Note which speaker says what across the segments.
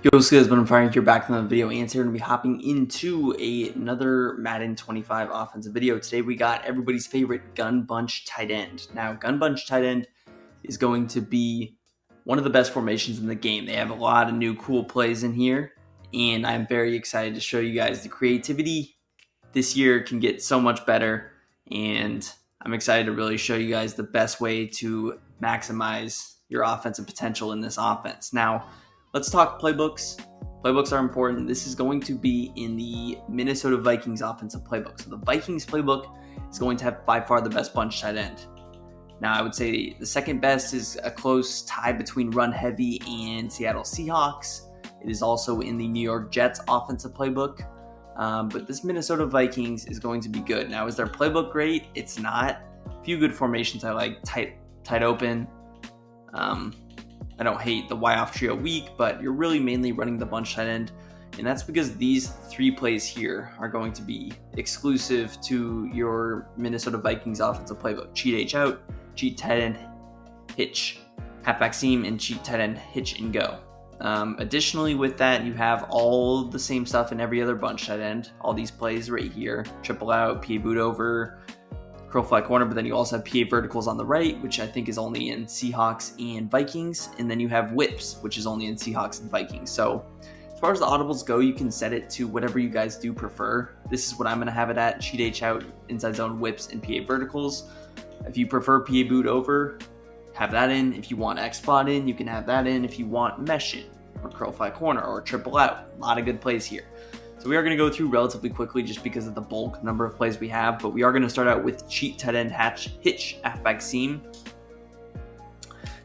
Speaker 1: Yo, what's good? But I'm firing here back from the video answer. We're going to be hopping into another Madden 25 offensive video. Today we got everybody's favorite gun bunch tight end. Now, gun bunch tight end is going to be one of the best formations in the game. They have a lot of new cool plays in here, and I'm very excited to show you guys the creativity this year can get so much better, and I'm excited to really show you guys the best way to maximize your offensive potential in this offense. Now, let's talk playbooks. Playbooks are important. This is going to be in the Minnesota Vikings offensive playbook. So the Vikings playbook is going to have by far the best bunch tight end. Now, I would say the second best is a close tie between Run Heavy and Seattle Seahawks. It is also in the New York Jets offensive playbook. But this Minnesota Vikings is going to be good. Now, is their playbook great? It's not. A few good formations I like. Tight open. I don't hate the Y-off trio weak, but you're really mainly running the bunch tight end. And that's because these three plays here are going to be exclusive to your Minnesota Vikings offensive playbook. Cheat H out, cheat tight end, hitch, halfback seam, and cheat tight end, hitch and go. Additionally, with that, you have all the same stuff in every other bunch tight end. All these plays right here, triple out, PA boot over, curl flat corner, but then you also have PA verticals on the right, which I think is only in Seahawks and Vikings. And then you have whips, which is only in Seahawks and Vikings. So as far as the audibles go, you can set it to whatever you guys do prefer. This is what I'm going to have it at: cheat H out, inside zone whips, and PA verticals. If you prefer PA boot over, have that in. If you want X spot in, you can have that in. If you want mesh in, or curl flat corner, or triple out, a lot of good plays here. So we are going to go through relatively quickly just because of the bulk number of plays we have, but we are going to start out with cheat tight end hitch halfback seam.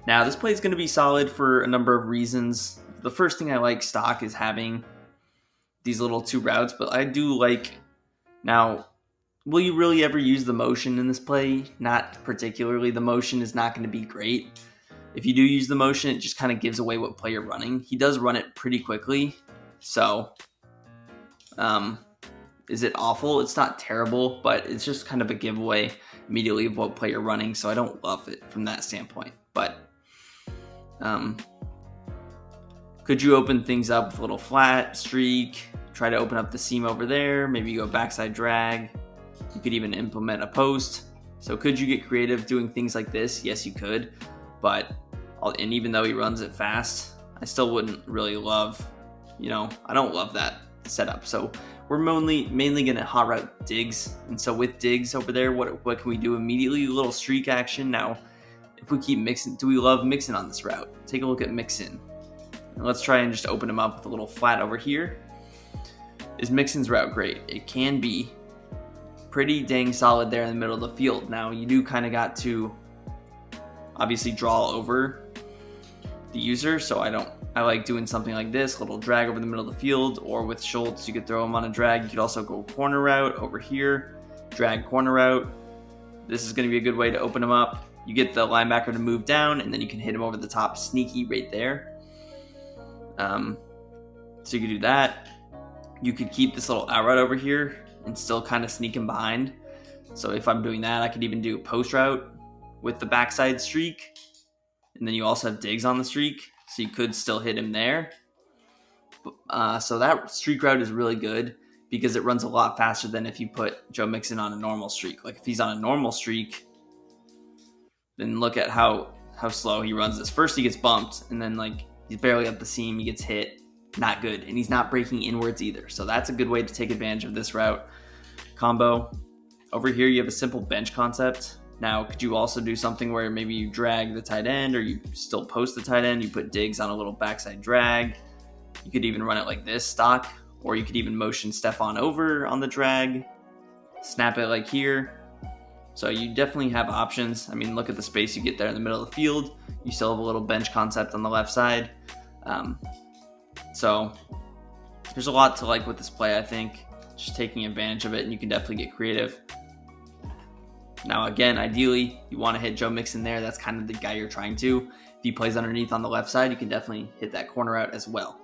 Speaker 1: Now, this play is going to be solid for a number of reasons. The first thing I like stock is having these little two routes, but I do like... Now, will you really ever use the motion in this play? Not particularly. The motion is not going to be great. If you do use the motion, it just kind of gives away what play you're running. He does run it pretty quickly, so... Is it awful? It's not terrible, but it's just kind of a giveaway immediately of what play you're running, so I don't love it from that standpoint. But could you open things up with a little flat streak, try to open up the seam over there, maybe go backside drag? You could even implement a post. So could you get creative doing things like this? Yes, you could, and even though he runs it fast, I still wouldn't really love, I don't love that setup. So we're mainly going to hot route digs. And so with digs over there, what can we do immediately? A little streak action. Now, if we keep mixing, do we love mixing on this route? Take a look at mixing. And let's try and just open him up with a little flat over here. Is Mixon's route great? It can be pretty dang solid there in the middle of the field. Now, you do kind of got to obviously draw over the user, so I like doing something like this, a little drag over the middle of the field, or with Schultz, you could throw him on a drag. You could also go corner route over here, drag corner route. This is going to be a good way to open him up. You get the linebacker to move down, and then you can hit him over the top, sneaky right there. So you could do that. You could keep this little out route over here and still kind of sneak him behind. So if I'm doing that, I could even do a post route with the backside streak. And then you also have digs on the streak, so you could still hit him there. So that streak route is really good because it runs a lot faster than if you put Joe Mixon on a normal streak. Like if he's on a normal streak, then look at how slow he runs this. First he gets bumped, and then he's barely up the seam, he gets hit. Not good, and he's not breaking inwards either. So that's a good way to take advantage of this route combo. Over here you have a simple bench concept. Now, could you also do something where maybe you drag the tight end, or you still post the tight end, you put digs on a little backside drag? You could even run it like this, stock, or you could even motion Stephon over on the drag, snap it like here. So you definitely have options. I mean, look at the space you get there in the middle of the field. You still have a little bench concept on the left side. So there's a lot to like with this play, I think. Just taking advantage of it, and you can definitely get creative. Now, again, ideally, you want to hit Joe Mixon there. That's kind of the guy you're trying to. If he plays underneath on the left side, you can definitely hit that corner out as well.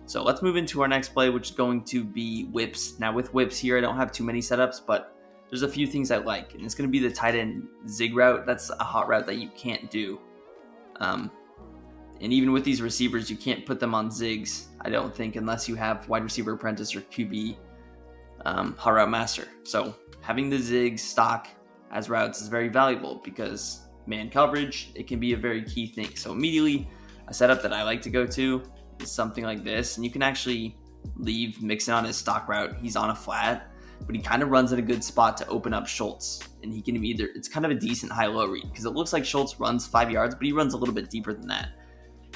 Speaker 1: So let's move into our next play, which is going to be whips. Now, with whips here, I don't have too many setups, but there's a few things I like. And it's going to be the tight end zig route. That's a hot route that you can't do. And even with these receivers, you can't put them on zigs. I don't think, unless you have wide receiver apprentice or QB hot route master. So having the zig stock as routes is very valuable because man coverage, it can be a very key thing. So immediately, a setup that I like to go to is something like this, and you can actually leave Mixon on his stock route. He's on a flat, but he kind of runs in a good spot to open up Schultz, and he can either, it's kind of a decent high-low read because it looks like Schultz runs 5 yards, but he runs a little bit deeper than that.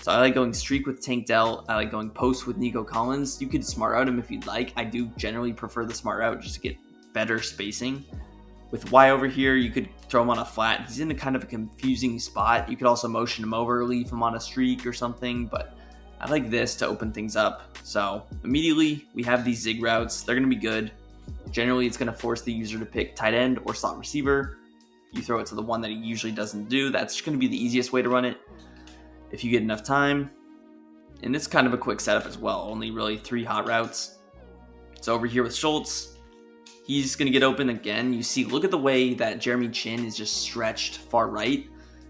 Speaker 1: So I like going streak with Tank Dell. I like going post with Nico Collins. You could smart route him if you'd like. I do generally prefer the smart route just to get better spacing. With Y over here, you could throw him on a flat. He's in a kind of a confusing spot. You could also motion him over, leave him on a streak or something, but I like this to open things up. So immediately we have these zig routes. They're going to be good. Generally, it's going to force the user to pick tight end or slot receiver. You throw it to the one that he usually doesn't do. That's going to be the easiest way to run it if you get enough time. And it's kind of a quick setup as well. Only really 3 hot routes. So over here with Schultz, he's going to get open again. You see, look at the way that Jeremy Chin is just stretched far right.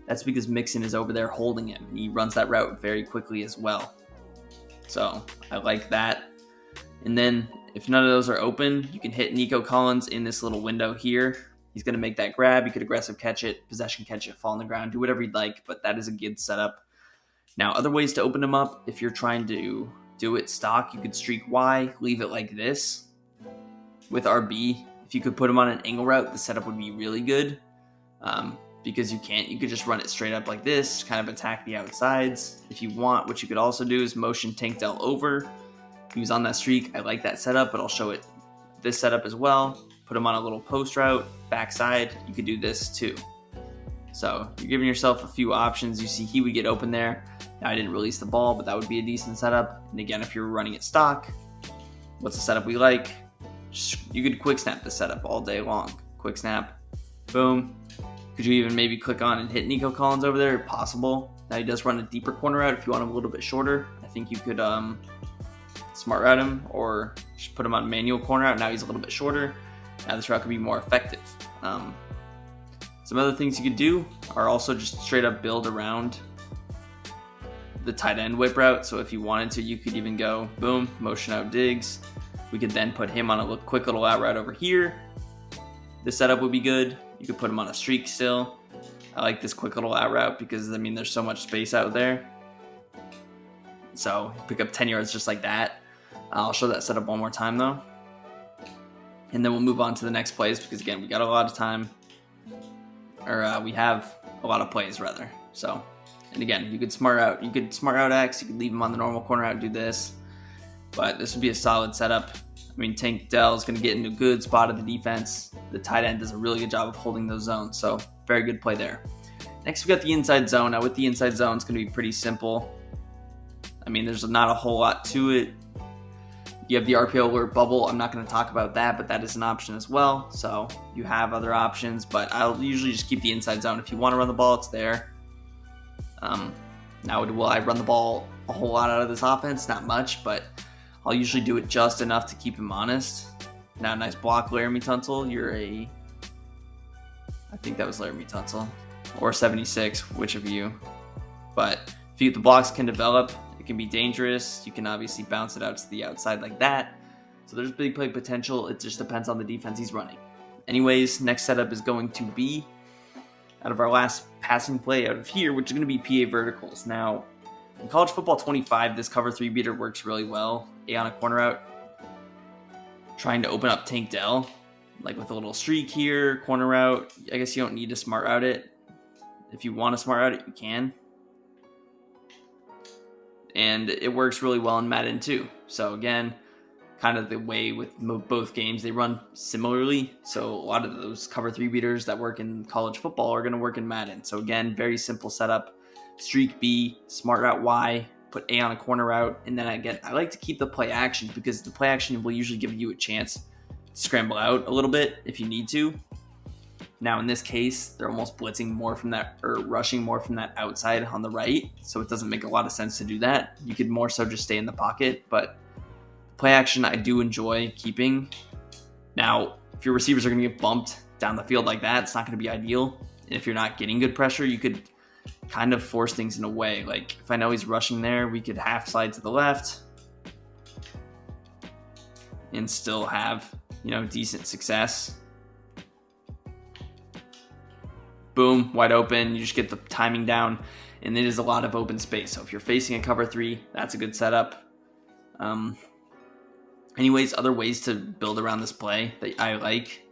Speaker 1: That's because Mixon is over there holding him. And he runs that route very quickly as well. So I like that. And then if none of those are open, you can hit Nico Collins in this little window here. He's going to make that grab. You could aggressive catch it, possession catch it, fall on the ground, do whatever you'd like, but that is a good setup. Now, other ways to open him up, if you're trying to do it stock, you could streak Y, leave it like this. With RB, if you could put him on an angle route, the setup would be really good. Because you could just run it straight up like this, kind of attack the outsides. If you want, what you could also do is motion Tank Dell over. He was on that streak. I like that setup, but I'll show it this setup as well. Put him on a little post route, backside. You could do this too. So you're giving yourself a few options. You see he would get open there. Now I didn't release the ball, but that would be a decent setup. And again, if you're running it stock, what's the setup we like? You could quick snap the setup all day long. Quick snap, boom. Could you even maybe click on and hit Nico Collins over there? Possible. Now he does run a deeper corner route if you want him a little bit shorter. I think you could smart route him or just put him on manual corner route. Now he's a little bit shorter. Now this route could be more effective. Some other things you could do are also just straight up build around the tight end whip route. So if you wanted to, you could even go boom, motion out Diggs. We could then put him on a quick little out route over here. This setup would be good. You could put him on a streak still. I like this quick little out route because, I mean, there's so much space out there. So pick up 10 yards just like that. I'll show that setup one more time though. And then we'll move on to the next plays because, again, we got a lot of time. Or we have a lot of plays rather. So, and again, you could smart out X. You could leave him on the normal corner out, do this. But this would be a solid setup. I mean, Tank Dell is going to get into a good spot of the defense. The tight end does a really good job of holding those zones. So very good play there. Next, we got the inside zone. Now with the inside zone, it's going to be pretty simple. I mean, there's not a whole lot to it. You have the RPO alert bubble. I'm not going to talk about that, but that is an option as well. So you have other options, but I'll usually just keep the inside zone. If you want to run the ball, it's there. Now, will I run the ball a whole lot out of this offense? Not much, but I'll usually do it just enough to keep him honest. Now, nice block, Laramie Tunsil. I think that was Laramie Tunsil. Or 76, which of you. But if the blocks can develop, it can be dangerous. You can obviously bounce it out to the outside like that. So there's big play potential. It just depends on the defense he's running. Anyways, next setup is going to be out of our last passing play out of here, which is going to be PA verticals. Now, in College Football 25, this cover 3 beater works really well. A on a corner out, trying to open up Tank Dell, like with a little streak here, corner route. I guess you don't need to smart route it. If you want to smart route it, you can. And it works really well in Madden too. So again, kind of the way with both games, they run similarly. So a lot of those cover 3 beaters that work in college football are going to work in Madden. So again, very simple setup. Streak B, smart route Y, put A on a corner route. And then I like to keep the play action because the play action will usually give you a chance to scramble out a little bit if you need to. Now in this case, they're almost blitzing more from that, or rushing more from that outside on the right. So it doesn't make a lot of sense to do that. You could more so just stay in the pocket, but play action I do enjoy keeping. Now, if your receivers are going to get bumped down the field like that, it's not going to be ideal. And if you're not getting good pressure, you could kind of force things in a way. Like if I know he's rushing there, we could half slide to the left, and still have, decent success. Boom, wide open. You just get the timing down, and it is a lot of open space. So if you're facing a cover 3, that's a good setup. Anyways, other ways to build around this play that I like.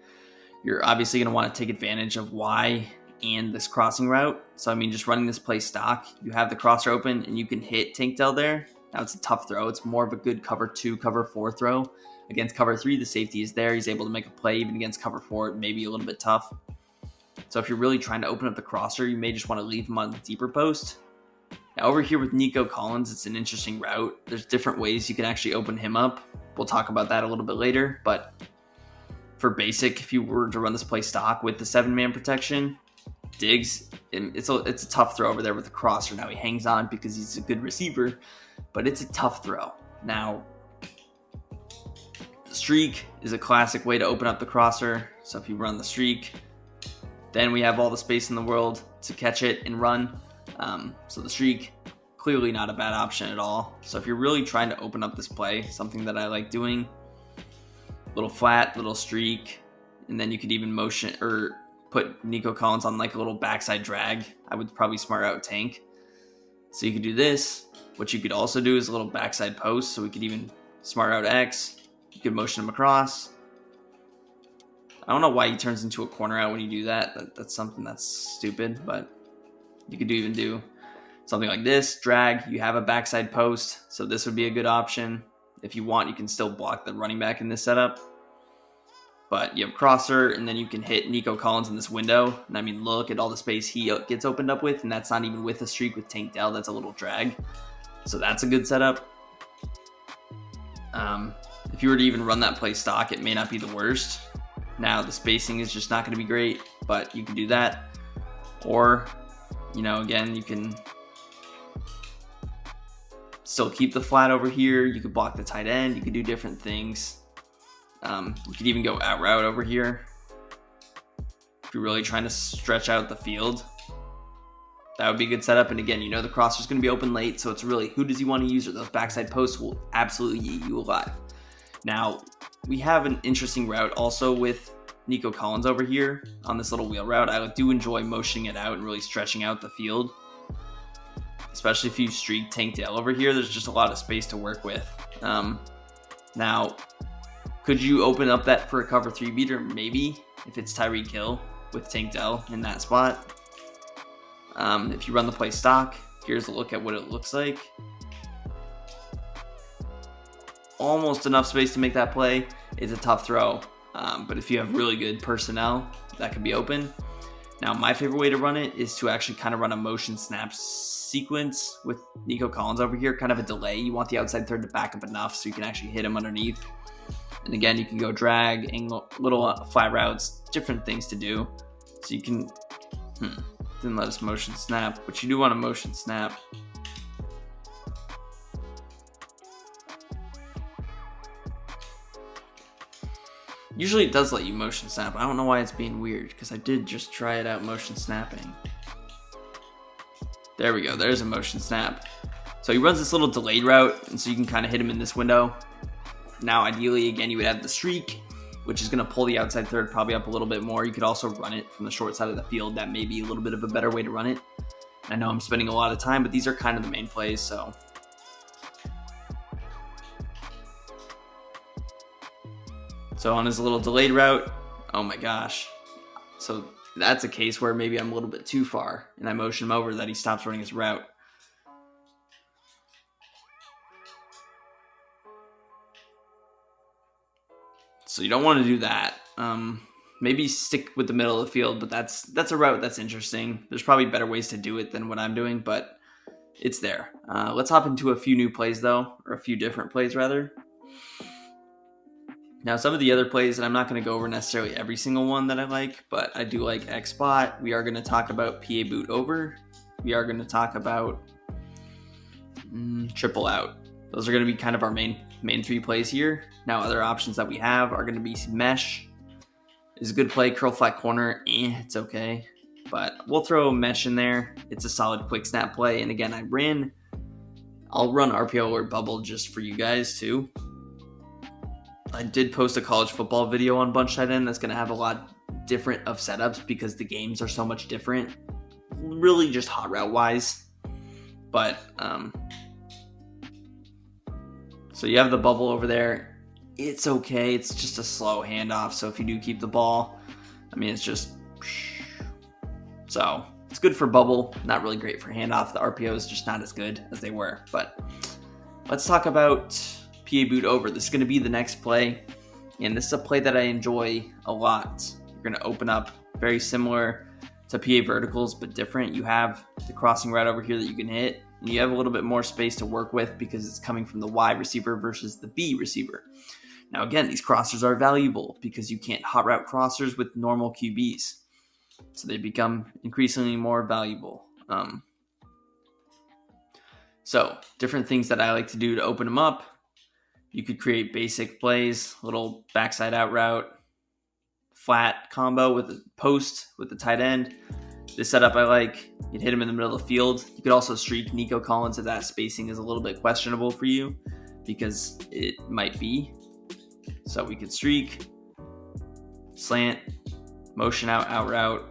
Speaker 1: You're obviously going to want to take advantage of Y and this crossing route. So, just running this play stock, you have the crosser open and you can hit Tank Dell there. Now, it's a tough throw. It's more of a good cover 2, cover 4 throw. Against cover 3, the safety is there. He's able to make a play. Even against cover 4, it may be a little bit tough. So, if you're really trying to open up the crosser, you may just want to leave him on the deeper post. Now, over here with Nico Collins, it's an interesting route. There's different ways you can actually open him up. We'll talk about that a little bit later, but for basic, if you were to run this play stock with the 7-man protection, Diggs, it's a tough throw over there with the crosser. Now he hangs on because he's a good receiver, but it's a tough throw. Now, the streak is a classic way to open up the crosser. So if you run the streak, then we have all the space in the world to catch it and run. So the streak, clearly not a bad option at all. So if you're really trying to open up this play, something that I like doing, little flat, little streak, and then you could even motion or put Nico Collins on like a little backside drag. I would probably smart out Tank. So you could do this. What you could also do is a little backside post. So we could even smart out X. You could motion him across. I don't know why he turns into a corner out when you do that. That's something that's stupid, but you could even do something like this, drag. You have a backside post, so this would be a good option. If you want, you can still block the running back in this setup. But you have crosser, and then you can hit Nico Collins in this window. And look at all the space he gets opened up with, and that's not even with a streak with Tank Dell. That's a little drag. So that's a good setup. If you were to even run that play stock, it may not be the worst. Now, the spacing is just not going to be great, but you can do that. Or, again, you can still keep the flat over here. You could block the tight end. You could do different things. You could even go out route over here. If you're really trying to stretch out the field, that would be a good setup. And again, the crosser's going to be open late, so it's really who does he want to use, or those backside posts will absolutely eat you alive. Now, we have an interesting route also with Nico Collins over here on this little wheel route. I do enjoy motioning it out and really stretching out the field, especially if you streak Tank Dell over here. There's just a lot of space to work with. Now, could you open up that for a cover 3 beater? Maybe, if it's Tyreek Hill with Tank Dell in that spot. If you run the play stock, here's a look at what it looks like. Almost enough space to make that play. It's a tough throw, but if you have really good personnel, that could be open. Now, my favorite way to run it is to actually kind of run a motion snap sequence with Nico Collins over here, kind of a delay. You want the outside third to back up enough so you can actually hit him underneath. And again, you can go drag, angle, little flat routes, different things to do. So you can, didn't let us motion snap, but you do want to motion snap. Usually it does let you motion snap. I don't know why it's being weird, because I did just try it out motion snapping. There we go. There's a motion snap. So he runs this little delayed route, and so you can kind of hit him in this window. Now, ideally, again, you would have the streak, which is going to pull the outside third probably up a little bit more. You could also run it from the short side of the field. That may be a little bit of a better way to run it. I know I'm spending a lot of time, but these are kind of the main plays, so. So on his little delayed route, oh my gosh. So that's a case where maybe I'm a little bit too far, and I motion him over that he stops running his route. So you don't want to do that. Maybe stick with the middle of the field, but that's a route that's interesting. There's probably better ways to do it than what I'm doing, but it's there. Let's hop into a few new plays, though, or a few different plays, rather. Now, some of the other plays, and I'm not going to go over necessarily every single one that I like, but I do like X spot. We are going to talk about PA boot over. We are going to talk about triple out. Those are going to be kind of our main 3 plays here. Now, other options that we have are going to be mesh. Is a good play. Curl flat corner, it's okay. But we'll throw mesh in there. It's a solid quick snap play. And again, I'll run RPO or bubble just for you guys too. I did post a college football video on bunch tight end that's going to have a lot different of setups because the games are so much different, really just hot route wise. But so you have the bubble over there. It's okay. It's just a slow handoff. So if you do keep the ball, I mean, it's just, so it's good for bubble. Not really great for handoff. The RPO is just not as good as they were. But let's talk about PA boot over. This is going to be the next play. And this is a play that I enjoy a lot. You're going to open up very similar to PA verticals, but different. You have the crossing route over here that you can hit. And you have a little bit more space to work with because it's coming from the Y receiver versus the B receiver. Now, again, these crossers are valuable because you can't hot route crossers with normal QBs. So they become increasingly more valuable. So different things that I like to do to open them up. You could create basic plays, little backside out route, flat combo with a post with the tight end. This setup I like. You'd hit him in the middle of the field. You could also streak Nico Collins if that spacing is a little bit questionable for you, because it might be. So we could streak, slant, motion out route,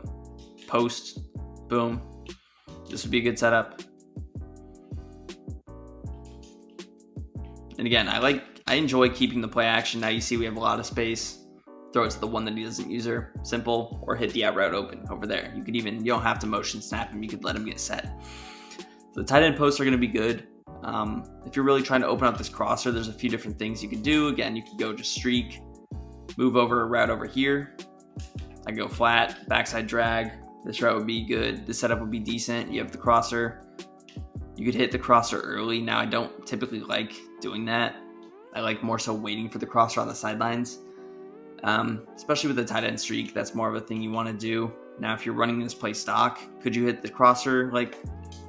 Speaker 1: post, boom. This would be a good setup. And again, I enjoy keeping the play action. Now you see we have a lot of space. Throw it to the one that he doesn't use her. Simple. Or hit the out route open over there. You don't have to motion snap him. You could let him get set. So the tight end posts are going to be good. If you're really trying to open up this crosser, there's a few different things you can do. Again, you could go just streak, move over a route over here. I go flat, backside drag. This route would be good. This setup would be decent. You have the crosser. You could hit the crosser early. Now, I don't typically like doing that. I like more so waiting for the crosser on the sidelines. Especially with the tight end streak, that's more of a thing you want to do. Now, if you're running this play stock, could you hit the crosser like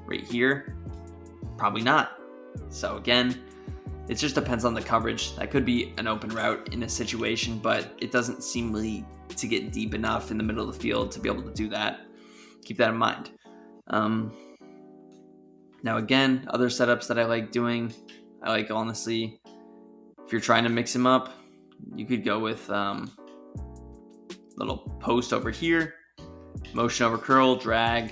Speaker 1: right here? Probably not. So again, it just depends on the coverage. That could be an open route in a situation, but it doesn't seem to get deep enough in the middle of the field to be able to do that. Keep that in mind. Now again, other setups that I like doing, honestly, if you're trying to mix him up, you could go with little post over here, motion over curl, drag.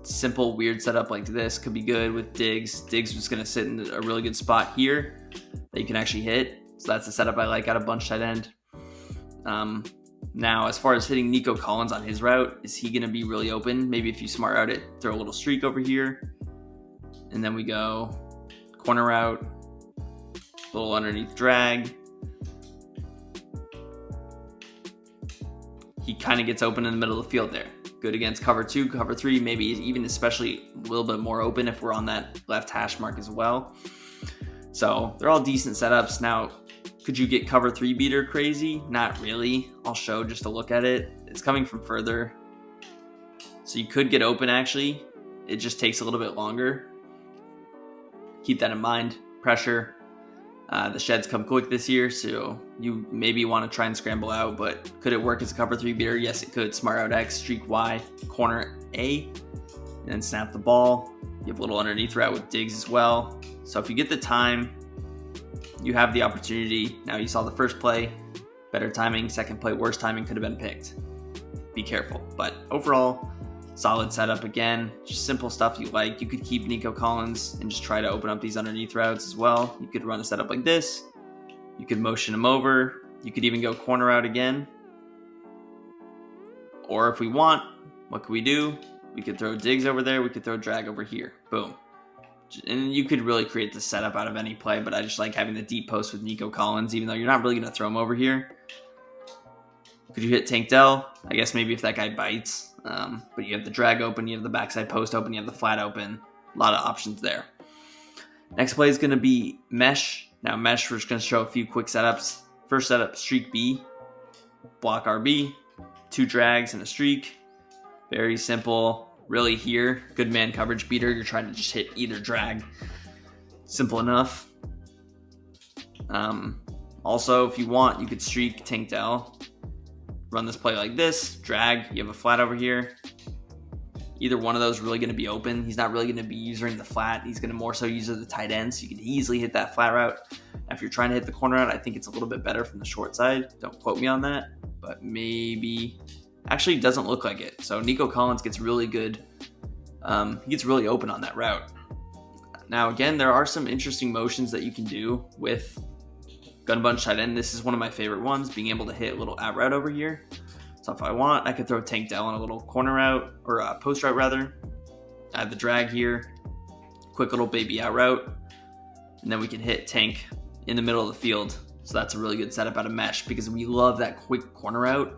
Speaker 1: Simple, weird setup like this could be good with Diggs. Diggs was going to sit in a really good spot here that you can actually hit. So that's the setup I like out of bunch tight end. Now, as far as hitting Nico Collins on his route, is he going to be really open? Maybe if you smart route it, throw a little streak over here. And then we go corner route, little underneath drag. He kind of gets open in the middle of the field there. Good against cover 2, cover 3, maybe even especially a little bit more open if we're on that left hash mark as well. So they're all decent setups. Now, could you get cover 3 beater crazy? Not really. I'll show just to look at it. It's coming from further. So you could get open actually. It just takes a little bit longer. Keep that in mind. Pressure. The sheds come quick this year, so you maybe want to try and scramble out, but could it work as a cover 3 beater? Yes, it could. Smart out X, streak Y, corner A, and then snap the ball. You have a little underneath route with Diggs as well. So if you get the time, you have the opportunity. Now you saw the first play, better timing. Second play, worse timing could have been picked. Be careful. But overall, solid setup again. Just simple stuff you like. You could keep Nico Collins and just try to open up these underneath routes as well. You could run a setup like this. You could motion him over. You could even go corner out again. Or if we want, what could we do? We could throw Diggs over there. We could throw drag over here. Boom. And you could really create the setup out of any play, but I just like having the deep post with Nico Collins, even though you're not really going to throw him over here. Could you hit Tank Dell? I guess maybe if that guy bites. But you have the drag open, you have the backside post open, you have the flat open. A lot of options there. Next play is going to be mesh. Now mesh, we're just going to show a few quick setups. First setup, streak B, block RB, 2 drags and a streak. Very simple. Really here, good man coverage beater. You're trying to just hit either drag. Simple enough. Also, if you want, you could streak Tank Dell. Run this play like this, drag, you have a flat over here. Either one of those really going to be open. He's not really going to be using the flat. He's going to more so use the tight end, so you can easily hit that flat route. Now, if you're trying to hit the corner out, I think it's a little bit better from the short side. Don't quote me on that, but maybe. Actually, it doesn't look like it. So Nico Collins gets really good. He gets really open on that route. Now, again, there are some interesting motions that you can do with gun bunch tight end. This is one of my favorite ones, being able to hit a little out route over here. So if I want, I could throw Tank Dell on a little corner route, or a post route rather. I have the drag here, quick little baby out route, and then we can hit Tank in the middle of the field. So that's a really good setup out of mesh, because we love that quick corner route.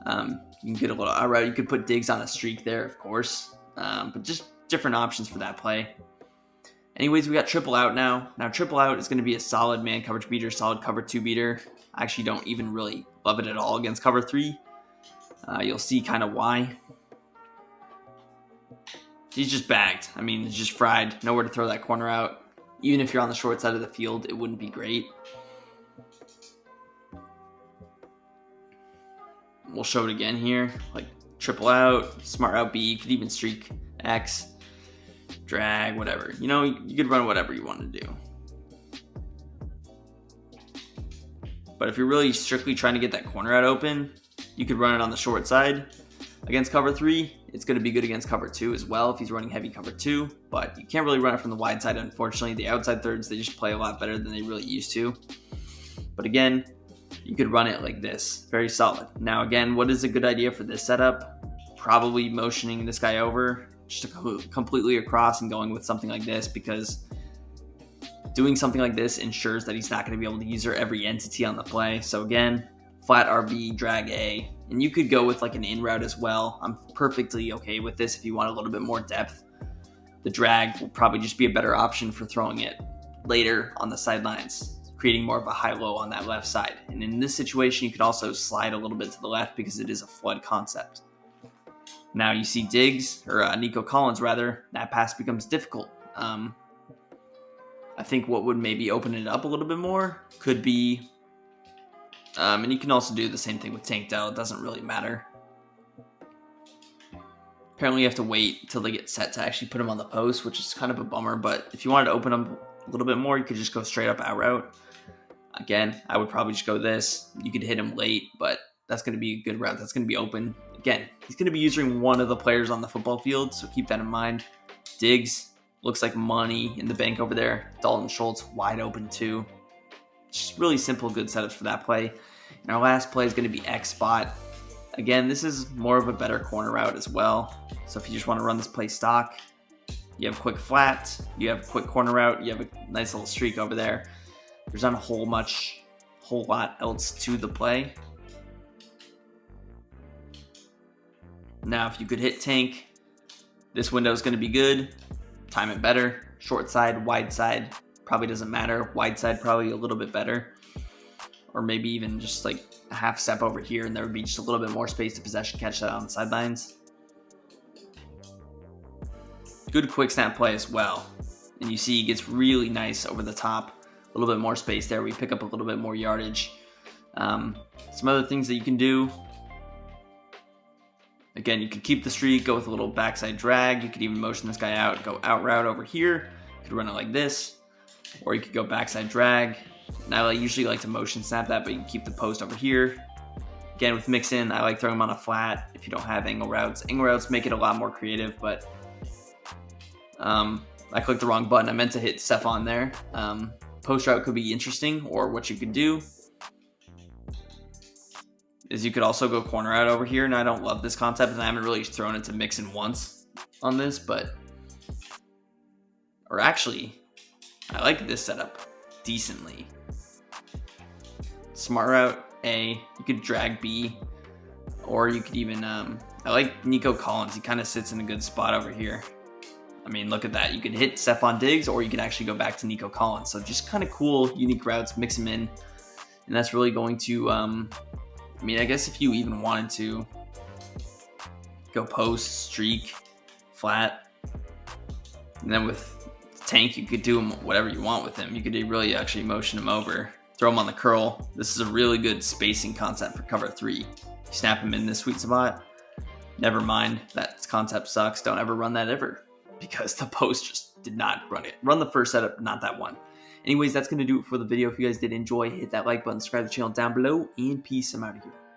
Speaker 1: You can get a little out route. You could put Diggs on a streak there, of course, but just different options for that play. Anyways, we got triple out now. Now, triple out is going to be a solid man coverage beater, solid cover 2 beater. I actually don't even really love it at all against cover 3. You'll see kind of why. He's just bagged. I mean, he's just fried. Nowhere to throw that corner out. Even if you're on the short side of the field, it wouldn't be great. We'll show it again here. Like triple out, smart out B, you could even streak X, drag, whatever. You know, you could run whatever you want to do. But if you're really strictly trying to get that corner out open, you could run it on the short side. Against cover 3, it's going to be good against cover 2 as well if he's running heavy cover 2, but you can't really run it from the wide side, unfortunately. The outside thirds, they just play a lot better than they really used to. But again, you could run it like this. Very solid. Now again, what is a good idea for this setup? Probably motioning this guy over just completely across and going with something like this, because doing something like this ensures that he's not going to be able to use every entity on the play. So again, flat RB, drag A, and you could go with like an in route as well. I'm perfectly okay with this if you want a little bit more depth. The drag will probably just be a better option for throwing it later on the sidelines, creating more of a high-low on that left side. And in this situation, you could also slide a little bit to the left because it is a flood concept. Now you see Diggs, or Nico Collins rather, that pass becomes difficult. I think what would maybe open it up a little bit more could be, and you can also do the same thing with Tank Dell, it doesn't really matter. Apparently you have to wait till they get set to actually put him on the post, which is kind of a bummer, but if you wanted to open him a little bit more, you could just go straight up out route. Again, I would probably just go this. You could hit him late, but that's going to be a good route. That's going to be open. Again, he's going to be using one of the players on the football field, so keep that in mind. Diggs looks like money in the bank over there. Dalton Schultz wide open too. Just really simple, good setups for that play. And our last play is going to be X spot. Again, this is more of a better corner route as well. So if you just want to run this play stock, you have quick flat, you have quick corner route, you have a nice little streak over there. There's not a whole lot else to the play. Now, if you could hit Tank, this window is going to be good. Time it better. Short side, wide side, probably doesn't matter. Wide side, probably a little bit better. Or maybe even just like a half step over here, and there would be just a little bit more space to possession catch that on the sidelines. Good quick snap play as well. And you see he gets really nice over the top. A little bit more space there. We pick up a little bit more yardage. Some other things that you can do. Again, you could keep the streak, go with a little backside drag. You could even motion this guy out, go out route over here. You could run it like this. Or you could go backside drag. Now I usually like to motion snap that, but you can keep the post over here. Again, with mix-in, I like throwing them on a flat if you don't have angle routes. Angle routes make it a lot more creative, but I clicked the wrong button. I meant to hit Stephon there. Post route could be interesting, or what you could do is you could also go corner out over here, and I don't love this concept, and I haven't really thrown it to mix-in once on this, but, or actually, I like this setup decently. Smart route A, you could drag B, or you could even, I like Nico Collins. He kind of sits in a good spot over here. I mean, look at that. You could hit Stephon Diggs, or you could actually go back to Nico Collins. So just kind of cool, unique routes, mix them in. And that's really going to, I mean, I guess if you even wanted to go post, streak, flat, and then with Tank, you could do him whatever you want with him. You could really actually motion him over, throw him on the curl. This is a really good spacing concept for cover 3. You snap him in this sweet spot. Never mind, that concept sucks. Don't ever run that ever, because the post just did not run it. Run the first setup, not that one. Anyways, that's going to do it for the video. If you guys did enjoy, hit that like button, subscribe to the channel down below, and peace. I'm out of here.